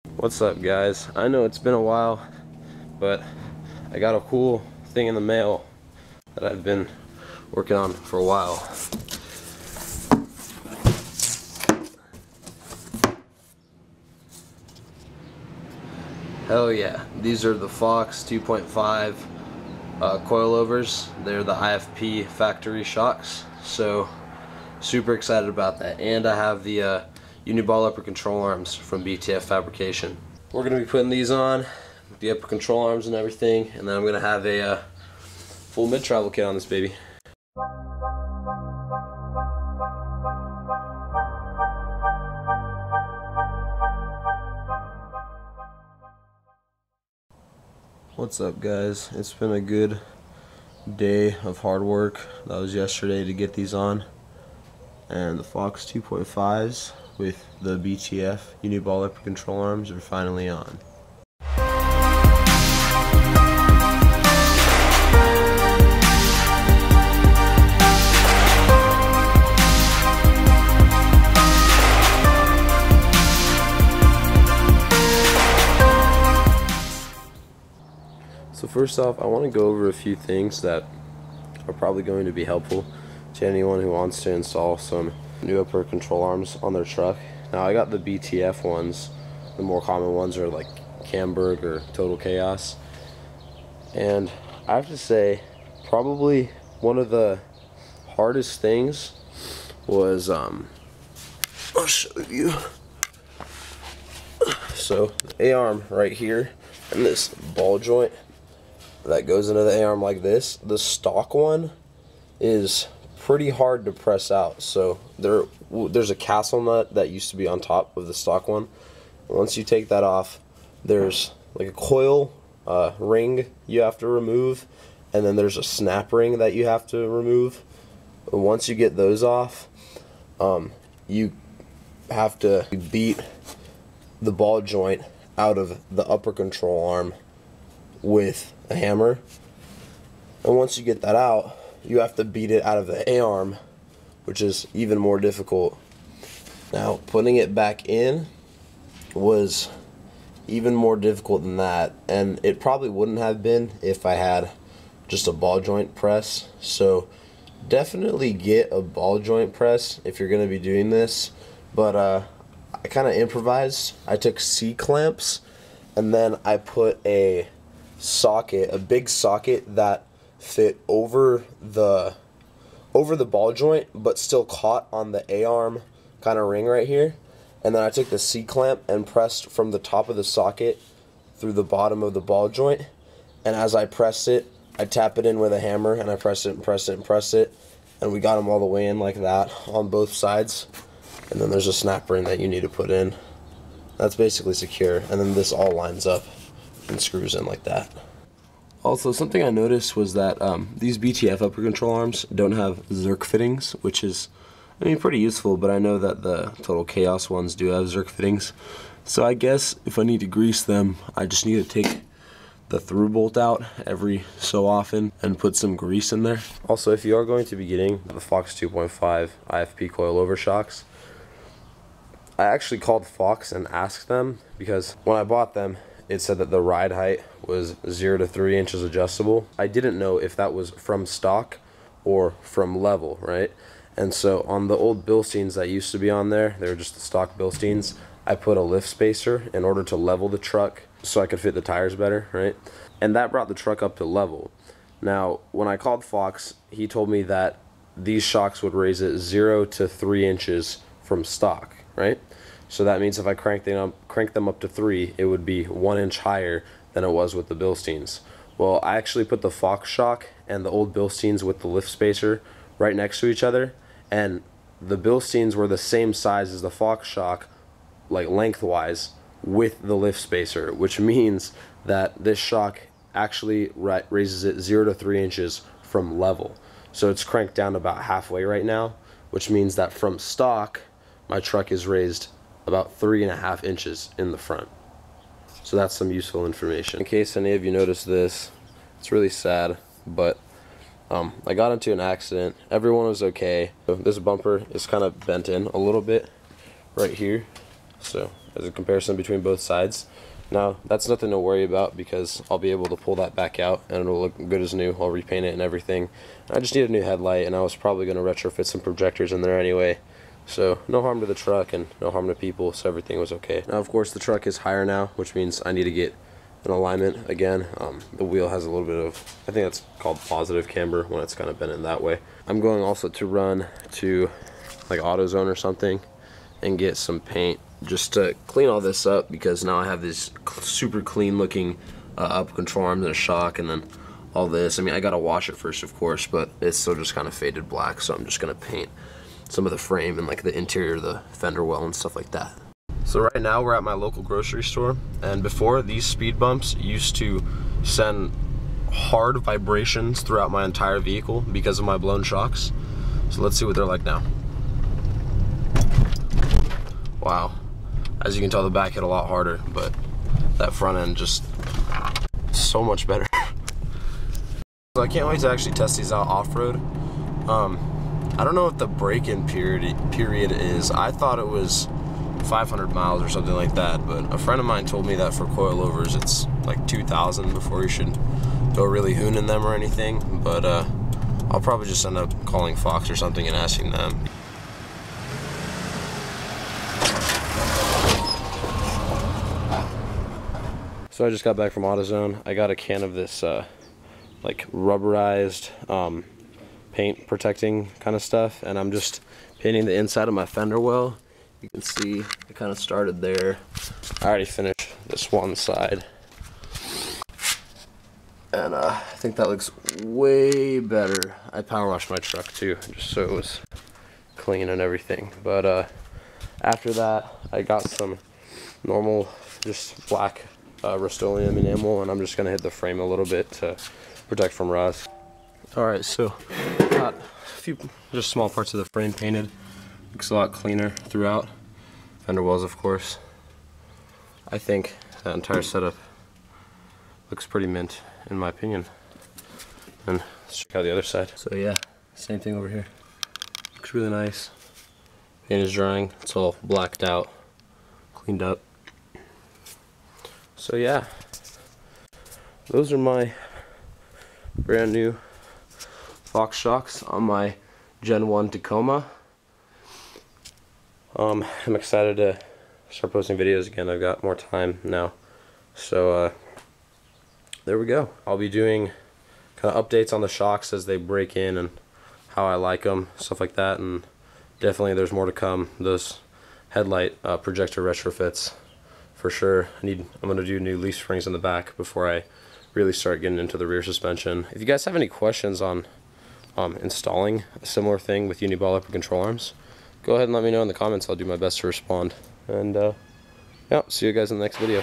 What's up, guys? I know it's been a while, but I got a cool thing in the mail that I've been working on for a while. Hell yeah, these are the Fox 2.5 coilovers. They're the IFP factory shocks, so super excited about that. And I have the uniball upper control arms from BTF Fabrication. We're going to be putting these on, the upper control arms and everything, and then I'm going to have a full mid-travel kit on this baby. What's up, guys? It's been a good day of hard work. That was yesterday to get these on. And the Fox 2.5s with the BTF uniball upper control arms are finally on. So first off, I want to go over a few things that are probably going to be helpful to anyone who wants to install some new upper control arms on their truck. Now, I got the BTF ones. The more common ones are like Camberg or Total Chaos. And I have to say, probably one of the hardest things was, I'll show you. So, the A-arm right here, and this ball joint that goes into the A-arm like this, the stock one is pretty hard to press out. So there's a castle nut that used to be on top of the stock one. Once you take that off, there's like a coil ring you have to remove, and then there's a snap ring that you have to remove. And once you get those off, you have to beat the ball joint out of the upper control arm with a hammer, and once you get that out, you have to beat it out of the A-arm, which is even more difficult. Now, putting it back in was even more difficult than that, and it probably wouldn't have been if I had just a ball joint press. So definitely get a ball joint press if you're going to be doing this. But I kind of improvised. I took C-clamps, and then I put a socket, a big socket that fit over the ball joint but still caught on the A-arm kind of ring right here, and then I took the C-clamp and pressed from the top of the socket through the bottom of the ball joint, and as I pressed it, I tap it in with a hammer, and I press it and press it and press it, and we got them all the way in like that on both sides. And then there's a snap ring that you need to put in. That's basically secure, and then this all lines up and screws in like that. Also, something I noticed was that these BTF upper control arms don't have Zerk fittings, which is, I mean, pretty useful, but I know that the Total Chaos ones do have Zerk fittings. So I guess if I need to grease them, I just need to take the through bolt out every so often and put some grease in there. Also, if you are going to be getting the Fox 2.5 IFP coilover shocks, I actually called Fox and asked them, because when I bought them, it said that the ride height was 0 to 3 inches adjustable. I didn't know if that was from stock or from level, right? And so on the old Bilsteins that used to be on there, they were just the stock Bilsteins, I put a lift spacer in order to level the truck so I could fit the tires better, right? And that brought the truck up to level. Now, when I called Fox, he told me that these shocks would raise it 0 to 3 inches from stock, right? So that means if I crank them up to 3, it would be 1 inch higher than it was with the Bilsteins. Well, I actually put the Fox shock and the old Bilsteins with the lift spacer right next to each other, and the Bilsteins were the same size as the Fox shock, like lengthwise, with the lift spacer, which means that this shock actually raises it 0 to 3 inches from level. So it's cranked down about halfway right now, which means that from stock, my truck is raised about 3.5 inches in the front. So that's some useful information. In case any of you noticed this, it's really sad, but I got into an accident. Everyone was okay. So this bumper is kind of bent in a little bit right here. So as a comparison between both sides. Now, that's nothing to worry about because I'll be able to pull that back out and it'll look good as new. I'll repaint it and everything. I just need a new headlight, and I was probably going to retrofit some projectors in there anyway. So no harm to the truck and no harm to people, so everything was okay. Now, of course, the truck is higher now, which means I need to get an alignment again. The wheel has a little bit of, I think that's called positive camber when it's kind of bent in that way. I'm going also to run to like AutoZone or something and get some paint just to clean all this up, because now I have this super clean looking up control arms and a shock, and then all this. I mean, I gotta wash it first, of course, but it's still just kind of faded black, so I'm just gonna paint some of the frame and like the interior of the fender well and stuff like that. So right now we're at my local grocery store, and before, these speed bumps used to send hard vibrations throughout my entire vehicle because of my blown shocks. So let's see what they're like now. Wow. As you can tell, the back hit a lot harder, but that front end just so much better. So I can't wait to actually test these out off-road. I don't know what the break-in period is. I thought it was 500 miles or something like that, but a friend of mine told me that for coilovers it's like 2,000 before you should go really hooning them or anything. But I'll probably just end up calling Fox or something and asking them. So I just got back from AutoZone. I got a can of this like rubberized paint protecting kind of stuff, and I'm just painting the inside of my fender well. You can see I kind of started there. I already finished this one side, and I think that looks way better. I power washed my truck too, just so it was clean and everything. But after that, I got some normal, just black Rust-Oleum enamel, and I'm just gonna hit the frame a little bit to protect from rust. Alright, so got a few just small parts of the frame painted. Looks a lot cleaner throughout. Fender wells, of course. I think that entire setup looks pretty mint in my opinion. And let's check out the other side. So yeah, same thing over here. Looks really nice. Paint is drying, it's all blacked out, cleaned up. So yeah, those are my brand new Fox shocks on my Gen 1 Tacoma. I'm excited to start posting videos again. I've got more time now. So there we go. I'll be doing kind of updates on the shocks as they break in and how I like them, stuff like that. And definitely there's more to come. Those headlight projector retrofits. For sure. I'm gonna do new leaf springs in the back before I really start getting into the rear suspension. If you guys have any questions on installing a similar thing with Uniball upper control arms, go ahead and let me know in the comments. I'll do my best to respond. And yeah, see you guys in the next video.